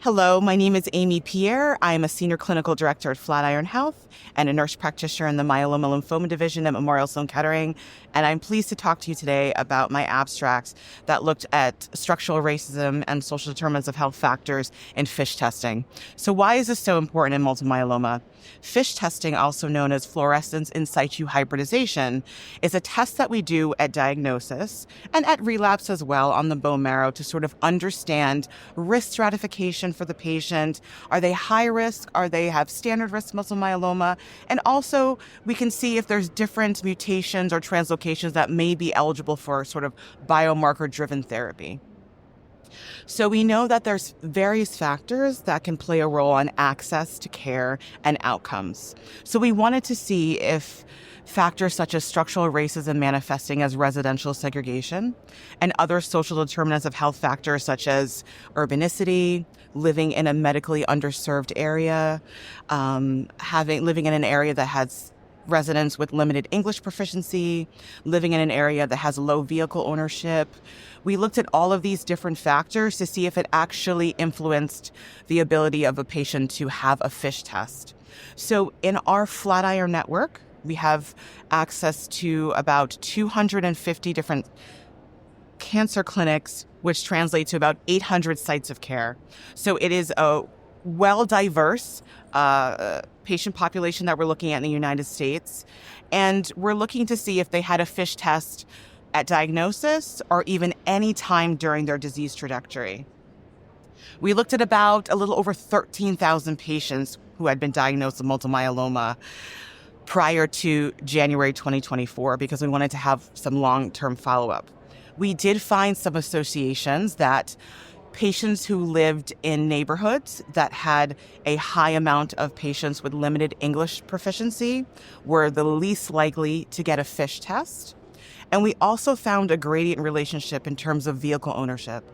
Hello, my name is Pierre. I am a Senior Clinical Director at Flatiron Health and a nurse practitioner in the Myeloma Lymphoma Division at Memorial Sloan Kettering. And I'm pleased to talk to you today about my abstracts that looked at structural racism and social determinants of health factors in FISH testing. So why is this so important in multiple myeloma? FISH testing, also known as Fluorescence in Situ Hybridization, is a test that we do at diagnosis and at relapse as well on the bone marrow to sort of understand risk stratification for the patient. Are they high risk? Are they have standard risk multiple myeloma? And also we can see if there's different mutations or translocations that may be eligible for sort of biomarker-driven therapy. So we know that there's various factors that can play a role in access to care and outcomes. So we wanted to see if factors such as structural racism manifesting as residential segregation and other social determinants of health factors such as urbanicity, living in a medically underserved area, living in an area that has residents with limited English proficiency, living in an area that has low vehicle ownership. We looked at all of these different factors to see if it actually influenced the ability of a patient to have a FISH test. So in our Flatiron network, we have access to about 250 different cancer clinics, which translates to about 800 sites of care. So it is a well-diverse patient population that we're looking at in the United States. And we're looking to see if they had a FISH test at diagnosis or even any time during their disease trajectory. We looked at about a little over 13,000 patients who had been diagnosed with multiple myeloma prior to January 2024 because we wanted to have some long-term follow-up. We did find some associations that patients who lived in neighborhoods that had a high amount of patients with limited English proficiency were the least likely to get a FISH test. And we also found a gradient relationship in terms of vehicle ownership.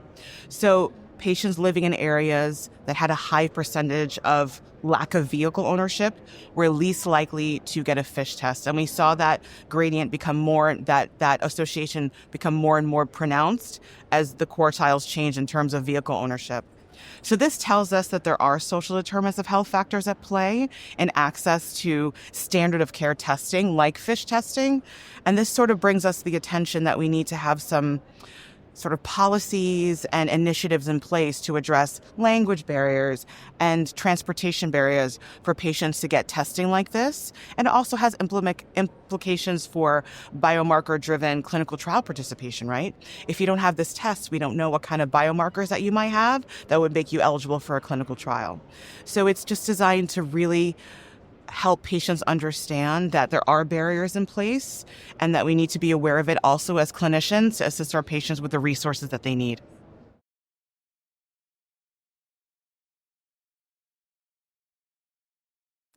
So patients living in areas that had a high percentage of lack of vehicle ownership were least likely to get a FISH test. And we saw that gradient become that association become more and more pronounced as the quartiles change in terms of vehicle ownership. So this tells us that there are social determinants of health factors at play and access to standard of care testing like FISH testing. And this sort of brings us the attention that we need to have some sort of policies and initiatives in place to address language barriers and transportation barriers for patients to get testing like this. And it also has implications for biomarker-driven clinical trial participation, right? If you don't have this test, we don't know what kind of biomarkers that you might have that would make you eligible for a clinical trial. So it's just designed to really help patients understand that there are barriers in place and that we need to be aware of it also as clinicians to assist our patients with the resources that they need.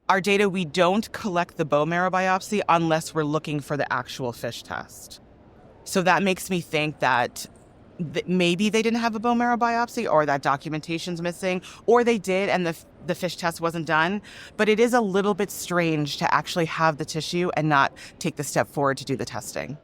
Our data, we don't collect the bone marrow biopsy unless we're looking for the actual FISH test. So that makes me think that maybe they didn't have a bone marrow biopsy or that documentation's missing, or they did and the FISH test wasn't done. But it is a little bit strange to actually have the tissue and not take the step forward to do the testing.